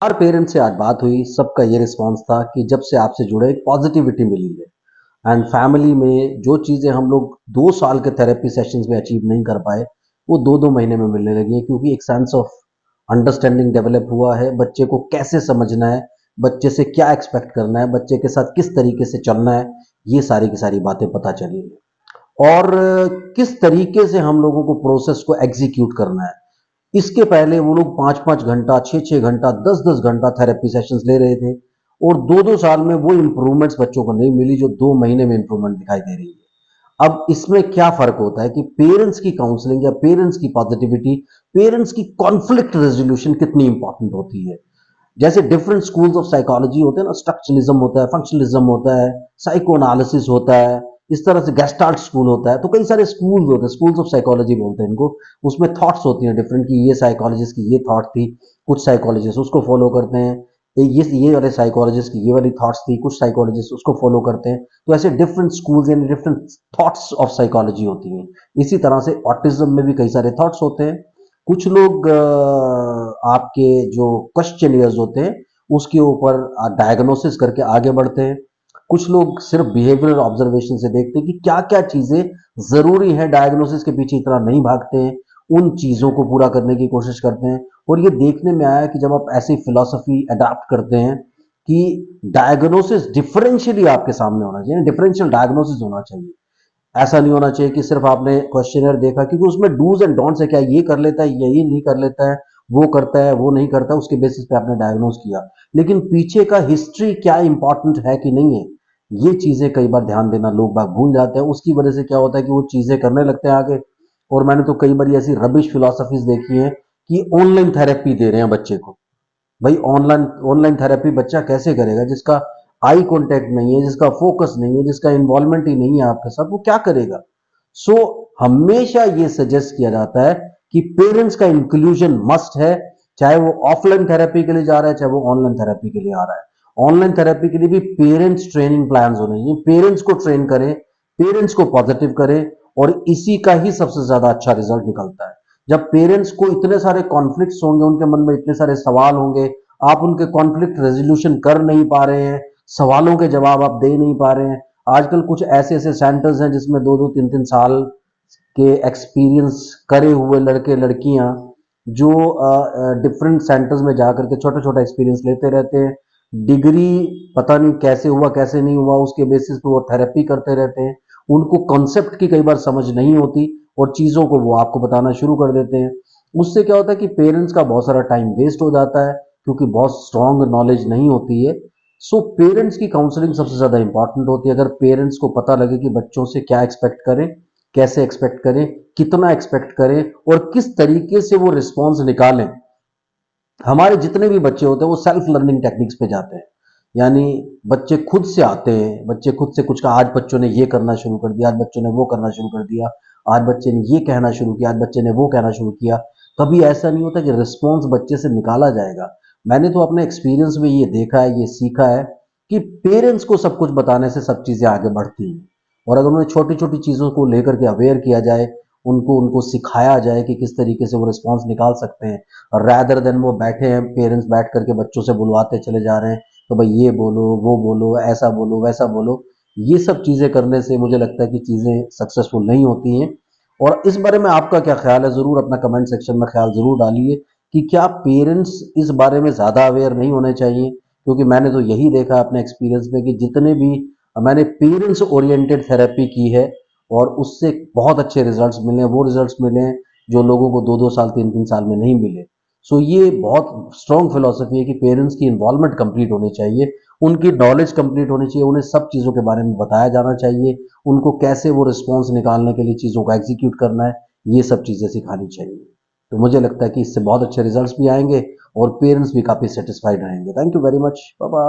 हर parents से आज बात हुई, सबका ये रिस्पॉन्स था कि जब से आपसे जुड़े एक पॉजिटिविटी मिली है एंड फैमिली में जो चीज़ें हम लोग 2 साल के थेरेपी सेशंस में अचीव नहीं कर पाए, वो 2-2 महीने में मिलने लगी है, क्योंकि एक सेंस ऑफ अंडरस्टैंडिंग डेवलप हुआ है। बच्चे को कैसे समझना है, बच्चे से क्या एक्सपेक्ट करना है, बच्चे के साथ किस तरीके से चलना है, ये सारी की सारी बातें पता चली है। और किस तरीके से हम लोगों को प्रोसेस को एग्जीक्यूट करना है। इसके पहले वो लोग 5-5 घंटा, 6-6 घंटा, 10-10 घंटा थेरेपी सेशंस ले रहे थे और 2-2 साल में वो इंप्रूवमेंट्स बच्चों को नहीं मिली जो 2 महीने में इंप्रूवमेंट दिखाई दे रही है। अब इसमें क्या फर्क होता है कि पेरेंट्स की काउंसलिंग या पेरेंट्स की पॉजिटिविटी, पेरेंट्स की कॉन्फ्लिक्ट रेजोल्यूशन कितनी इंपॉर्टेंट होती है। जैसे डिफरेंट स्कूल्स ऑफ साइकोलॉजी होते हैं ना, स्ट्रक्चरलिज्म होता है, फंक्शनलिज्म होता है, साइको एनालिसिस होता है, इस तरह से गेस्टाल्ट स्कूल होता है। तो कई सारे स्कूल्स होते हैं, स्कूल्स ऑफ साइकोलॉजी बोलते हैं इनको। उसमें थॉट्स होती हैं डिफरेंट, कि ये साइकोलॉजिस्ट की ये थॉट थी, कुछ साइकोलॉजिस्ट उसको फॉलो करते हैं। ये वाले साइकोलॉजिस्ट की ये वाली थॉट्स थी, कुछ साइकोलॉजिस्ट उसको फॉलो करते हैं। तो ऐसे डिफरेंट स्कूल्स यानी डिफरेंट थॉट्स ऑफ साइकोलॉजी होती हैं। इसी तरह से ऑटिज्म में भी कई सारे थॉट्स होते हैं। कुछ लोग आपके जो क्वेश्चनियर्स होते हैं उसके ऊपर डायग्नोसिस करके आगे बढ़ते हैं। कुछ लोग सिर्फ बिहेवियरल ऑब्जर्वेशन से देखते हैं कि क्या क्या चीजें जरूरी है, डायग्नोसिस के पीछे इतना नहीं भागते हैं, उन चीजों को पूरा करने की कोशिश करते हैं। और ये देखने में आया कि जब आप ऐसी फिलॉसफी अडाप्ट करते हैं कि डायग्नोसिस डिफरेंशियली आपके सामने होना चाहिए, डिफरेंशियल डायग्नोसिस होना चाहिए। ऐसा नहीं होना चाहिए कि सिर्फ आपने क्वेश्चनर देखा, क्योंकि उसमें डूज एंड डोंट्स है, क्या ये कर लेता है, ये नहीं कर लेता है, वो करता है, वो नहीं करता, उसके बेसिस पे आपने डायग्नोज किया। लेकिन पीछे का हिस्ट्री क्या इंपॉर्टेंट है कि नहीं है, ये चीजें कई बार ध्यान देना लोग बाग भूल जाते हैं। उसकी वजह से क्या होता है कि वो चीजें करने लगते हैं आगे। और मैंने तो कई बार ऐसी रबिश फिलोसफीज देखी है कि ऑनलाइन थेरेपी दे रहे हैं बच्चे को। भाई ऑनलाइन ऑनलाइन थेरेपी बच्चा कैसे करेगा जिसका आई कांटेक्ट नहीं है, जिसका फोकस नहीं है, जिसका इन्वॉल्वमेंट ही नहीं है आपके साथ, वो क्या करेगा। सो हमेशा ये सजेस्ट किया जाता है कि पेरेंट्स का इंक्लूजन मस्ट है, चाहे वो ऑफलाइन थेरेपी के लिए जा रहा है, चाहे वो ऑनलाइन थेरेपी के लिए आ रहा है। ऑनलाइन थेरेपी के लिए भी पेरेंट्स ट्रेनिंग प्लान होने चाहिए, पेरेंट्स को ट्रेन करें, पेरेंट्स को पॉजिटिव करें, और इसी का ही सबसे ज्यादा अच्छा रिजल्ट निकलता है। जब पेरेंट्स को इतने सारे कॉन्फ्लिक्ट्स होंगे, उनके मन में इतने सारे सवाल होंगे, आप उनके कॉन्फ्लिक्ट रेजोल्यूशन कर नहीं पा रहे हैं, सवालों के जवाब आप दे नहीं पा रहे हैं। आजकल कुछ ऐसे ऐसे सेंटर्स हैं जिसमें 2-2 3-3 साल के एक्सपीरियंस करे हुए लड़के लड़कियां जो डिफरेंट सेंटर्स में जाकर के छोटा छोटा एक्सपीरियंस लेते रहते हैं। डिग्री पता नहीं कैसे हुआ कैसे नहीं हुआ, उसके बेसिस पे वो थेरेपी करते रहते हैं। उनको कॉन्सेप्ट की कई बार समझ नहीं होती और चीज़ों को वो आपको बताना शुरू कर देते हैं। उससे क्या होता है कि पेरेंट्स का बहुत सारा टाइम वेस्ट हो जाता है, क्योंकि बहुत स्ट्रांग नॉलेज नहीं होती है। सो पेरेंट्स की काउंसलिंग सबसे ज़्यादा इंपॉर्टेंट होती है। अगर पेरेंट्स को पता लगे कि बच्चों से क्या एक्सपेक्ट करें, कैसे एक्सपेक्ट करें, कितना एक्सपेक्ट करें और किस तरीके से वो रिस्पॉन्स निकालें। हमारे जितने भी बच्चे होते हैं वो सेल्फ लर्निंग टेक्निक्स पे जाते हैं, यानी बच्चे खुद से आते हैं, बच्चे खुद से कुछ का, आज बच्चों ने ये करना शुरू कर दिया, आज बच्चों ने वो करना शुरू कर दिया, आज बच्चे ने ये कहना शुरू किया, आज बच्चे ने वो कहना शुरू किया। कभी ऐसा नहीं होता कि रिस्पॉन्स बच्चे से निकाला जाएगा। मैंने तो अपने एक्सपीरियंस में ये देखा है, ये सीखा है कि पेरेंट्स को सब कुछ बताने से सब चीजें आगे बढ़ती हैं। और अगर उन्हें छोटी छोटी चीजों को लेकर के अवेयर किया जाए, उनको उनको सिखाया जाए कि किस तरीके से वो रिस्पॉन्स निकाल सकते हैं, रैदर देन वो बैठे हैं, पेरेंट्स बैठ करके बच्चों से बुलवाते चले जा रहे हैं, तो भाई ये बोलो, वो बोलो, ऐसा बोलो, वैसा बोलो। ये सब चीज़ें करने से मुझे लगता है कि चीज़ें सक्सेसफुल नहीं होती हैं। और इस बारे में आपका क्या ख्याल है, ज़रूर अपना कमेंट सेक्शन में ख्याल ज़रूर डालिए कि क्या पेरेंट्स इस बारे में ज़्यादा अवेयर नहीं होने चाहिए। क्योंकि मैंने तो यही देखा अपने एक्सपीरियंस में कि जितने भी मैंने पेरेंट्स ओरिएंटेड थेरेपी की है और उससे बहुत अच्छे रिजल्ट्स मिले हैं, वो रिजल्ट्स मिले हैं जो लोगों को 2-2 साल 3-3 साल में नहीं मिले। सो ये बहुत स्ट्रॉन्ग फिलॉसफी है कि पेरेंट्स की इन्वॉल्वमेंट कंप्लीट होनी चाहिए, उनकी नॉलेज कंप्लीट होनी चाहिए, उन्हें सब चीज़ों के बारे में बताया जाना चाहिए, उनको कैसे वो रिस्पॉन्स निकालने के लिए चीज़ों को एग्जीक्यूट करना है, ये सब चीज़ें सिखानी चाहिए। तो मुझे लगता है कि इससे बहुत अच्छे रिजल्ट्स भी आएंगे और पेरेंट्स भी काफ़ी सेटिस्फाइड रहेंगे। Thank you very much, bye bye.